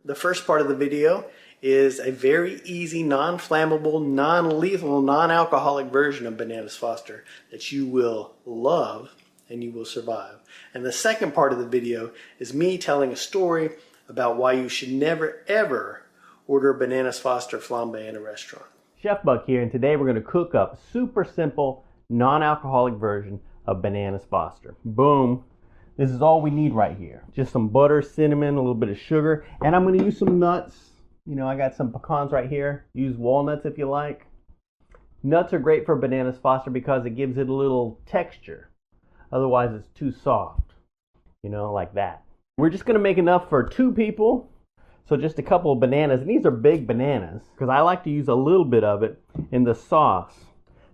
The first part of the video is a very easy, non-flammable, non-lethal, non-alcoholic version of Bananas Foster that you will love and you will survive. And the second part of the video is me telling a story about why you should never ever order Bananas Foster Flambé in a restaurant. Chef Buck here, and today we're going to cook up a super simple, non-alcoholic version of Bananas Foster. Boom. This is all we need right here. Just some butter, cinnamon, a little bit of sugar, and I'm going to use some nuts. You know, I got some pecans right here. Use walnuts if you like. Nuts are great for Bananas Foster because it gives it a little texture. Otherwise, it's too soft. You know, like that. We're just going to make enough for 2 people. So just a couple of bananas, and these are big bananas because I like to use a little bit of it in the sauce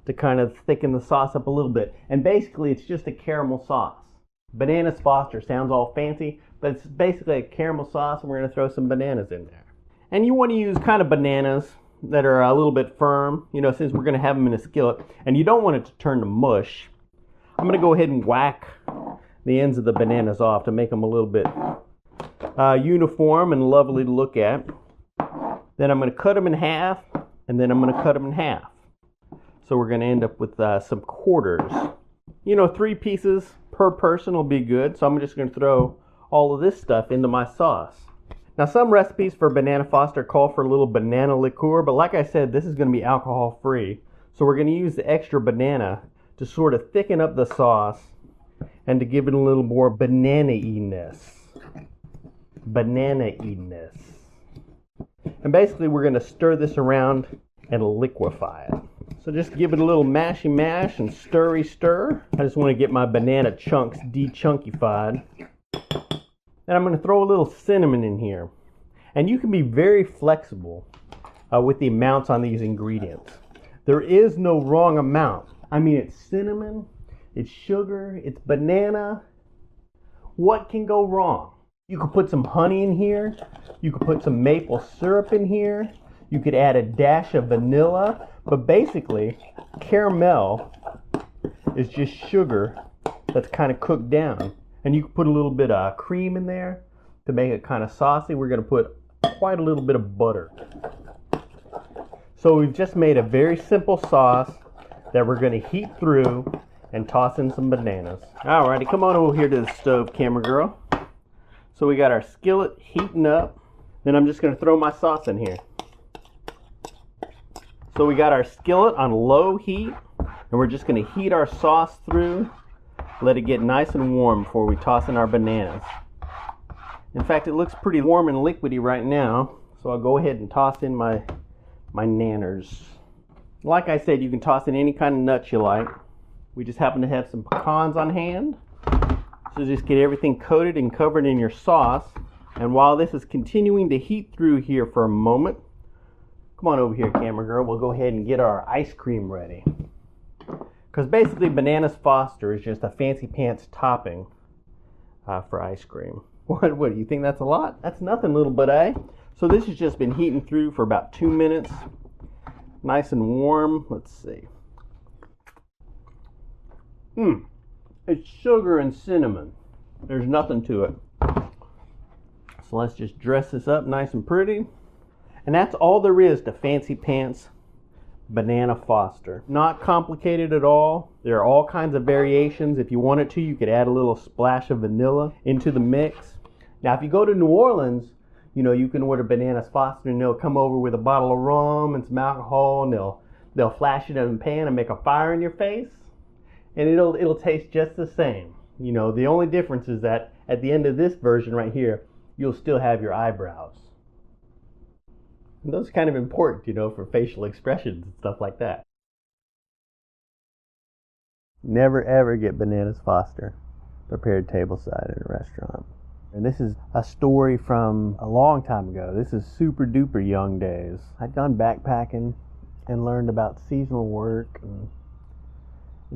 to kind of thicken the sauce up a little bit. And basically, it's just a caramel sauce. Bananas Foster sounds all fancy, but it's basically a caramel sauce, and we're going to throw some bananas in there. And you want to use kind of bananas that are a little bit firm, you know, since we're going to have them in a skillet, and you don't want it to turn to mush. I'm going to go ahead and whack the ends of the bananas off to make them a little bit uniform and lovely to look at. Then I'm going to cut them in half, and then I'm going to cut them in half. So we're going to end up with some quarters. You know, 3 pieces per person will be good. So I'm just going to throw all of this stuff into my sauce. Now, some recipes for Banana Foster call for a little banana liqueur, but like I said, this is going to be alcohol free. So we're going to use the extra banana to sort of thicken up the sauce and to give it a little more banana-y-ness. Banana-y-ness. And basically we're going to stir this around and liquefy it. So just give it a little mashy mash and stirry stir. I just want to get my banana chunks de-chunkified. And I'm going to throw a little cinnamon in here. And you can be very flexible with the amounts on these ingredients. There is no wrong amount. I mean, it's cinnamon, it's sugar, it's banana. What can go wrong? You could put some honey in here. You could put some maple syrup in here. You could add a dash of vanilla. But basically, caramel is just sugar that's kind of cooked down. And you can put a little bit of cream in there to make it kind of saucy. We're going to put quite a little bit of butter. So we've just made a very simple sauce that we're going to heat through and toss in some bananas. Alrighty, come on over here to the stove, camera girl. So we got our skillet heating up. Then I'm just going to throw my sauce in here. So we got our skillet on low heat, and we're just going to heat our sauce through. Let it get nice and warm before we toss in our bananas. In fact, it looks pretty warm and liquidy right now, so I'll go ahead and toss in my nanners. Like I said, you can toss in any kind of nuts you like. We just happen to have some pecans on hand. So just get everything coated and covered in your sauce. And while this is continuing to heat through here for a moment, come on over here, camera girl, we'll go ahead and get our ice cream ready. Because basically Bananas Foster is just a fancy pants topping for ice cream. What do you think that's a lot? That's nothing, little buddy. So this has just been heating through for about 2 minutes. Nice and warm. Let's see. It's sugar and cinnamon. There's nothing to it. So let's just dress this up nice and pretty. And that's all there is to Fancy Pants Banana Foster. Not complicated at all. There are all kinds of variations. If you wanted to, you could add a little splash of vanilla into the mix. Now, if you go to New Orleans, you know, you can order Bananas Foster and they'll come over with a bottle of rum and some alcohol, and they'll flash it in a pan and make a fire in your face. And it'll taste just the same. You know, the only difference is that at the end of this version right here, you'll still have your eyebrows. And those are kind of important, you know, for facial expressions and stuff like that. Never ever get Bananas Foster prepared tableside in a restaurant. And this is a story from a long time ago. This is super duper young days. I'd gone backpacking and learned about seasonal work and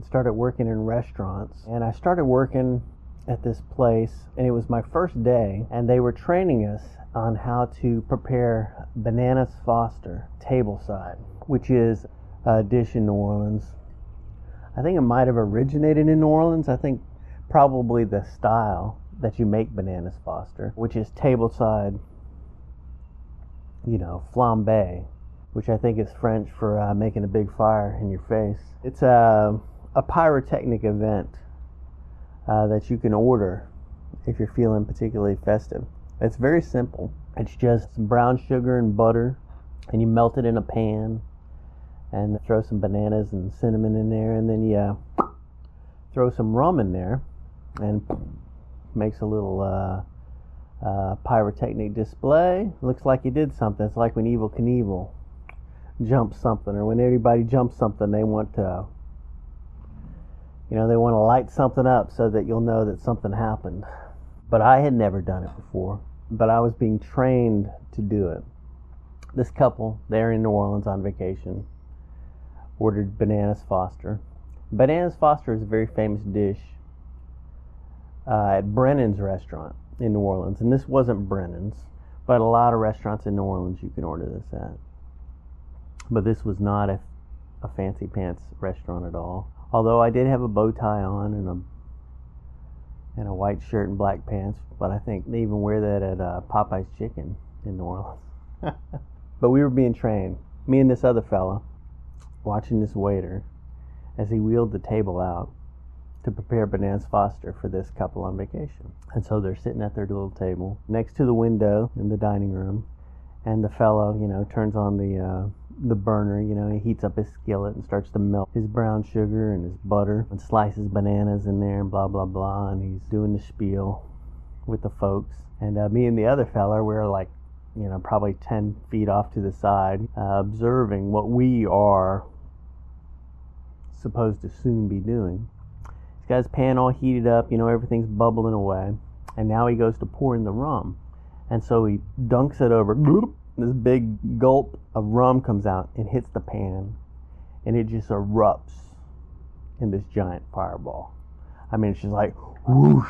started working in restaurants. And I started working at this place, and it was my first day, and they were training us on how to prepare Bananas Foster tableside, which is a dish in New Orleans. I think it might have originated in New Orleans. I think probably the style that you make Bananas Foster, which is tableside flambé, which I think is French for making a big fire in your face. It's a pyrotechnic event that you can order if you're feeling particularly festive. It's very simple. It's just some brown sugar and butter, and you melt it in a pan, and throw some bananas and cinnamon in there, and then you throw some rum in there, and makes a little pyrotechnic display. Looks like you did something. It's like when Evel Knievel jumps something, or when everybody jumps something, they want to light something up so that you'll know that something happened. But I had never done it before, but I was being trained to do it. This couple, they're in New Orleans on vacation, ordered Bananas Foster. Bananas Foster is a very famous dish at Brennan's restaurant in New Orleans. And this wasn't Brennan's, but a lot of restaurants in New Orleans you can order this at. But this was not a fancy pants restaurant at all. Although I did have a bow tie on and a white shirt and black pants, but I think they even wear that at Popeye's Chicken in New Orleans. But we were being trained, me and this other fella, watching this waiter as he wheeled the table out to prepare Bananas Foster for this couple on vacation. And so they're sitting at their little table next to the window in the dining room, and the fellow, turns on the burner, he heats up his skillet and starts to melt his brown sugar and his butter and slices bananas in there and blah, blah, blah, and he's doing the spiel with the folks. And me and the other fella, we're like, probably 10 feet off to the side, observing what we are supposed to soon be doing. He's got his pan all heated up, everything's bubbling away, and now he goes to pour in the rum. And so he dunks it over, this big gulp of rum comes out and hits the pan, and it just erupts in this giant fireball. I mean, it's just like whoosh.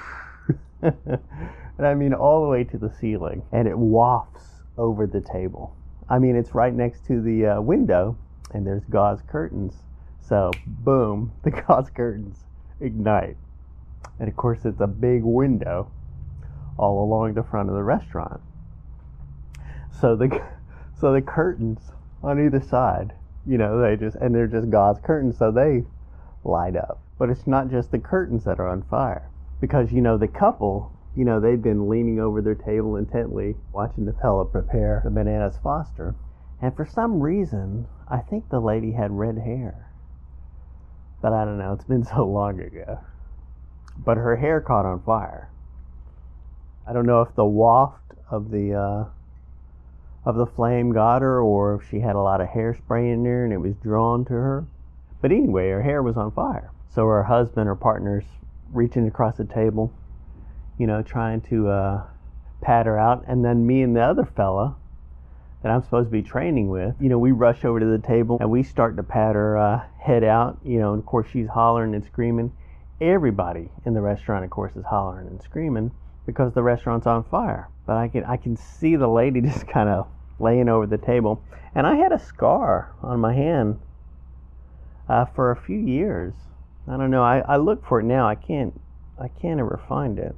And I mean all the way to the ceiling, and it wafts over the table. I mean, it's right next to the window, and there's gauze curtains. So boom, the gauze curtains ignite. And of course it's a big window all along the front of the restaurant. So the curtains on either side, they're just gauze curtains, so they light up. But it's not just the curtains that are on fire, because the couple, they've been leaning over their table intently watching the fella prepare the Bananas Foster, and for some reason I think the lady had red hair, but I don't know, it's been so long ago. But her hair caught on fire. I don't know if the waft of the flame got her, or if she had a lot of hairspray in there and it was drawn to her. But anyway, her hair was on fire. So her husband or partner's reaching across the table, trying to pat her out. And then me and the other fella that I'm supposed to be training with, we rush over to the table and we start to pat her head out, and of course she's hollering and screaming. Everybody in the restaurant, of course, is hollering and screaming because the restaurant's on fire. But I can see the lady just kind of laying over the table. And I had a scar on my hand for a few years. I don't know, I look for it now, I can't ever find it.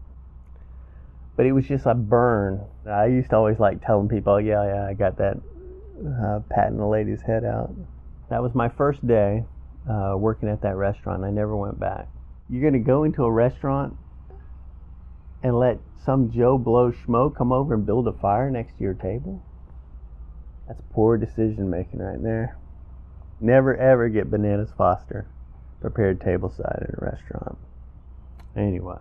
But it was just a burn. I used to always like telling people, yeah, I got that patting the lady's head out. That was my first day working at that restaurant. I never went back. You're going to go into a restaurant and let some Joe Blow schmo come over and build a fire next to your table? That's poor decision making right there. Never ever get Bananas Foster prepared tableside in a restaurant. Anyway,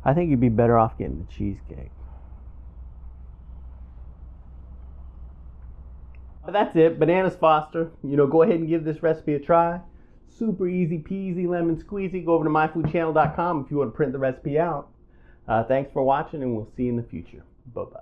I think you'd be better off getting the cheesecake. But that's it, Bananas Foster. Go ahead and give this recipe a try. Super easy peasy, lemon squeezy. Go over to myfoodchannel.com if you want to print the recipe out. Thanks for watching, and we'll see you in the future. Bye-bye.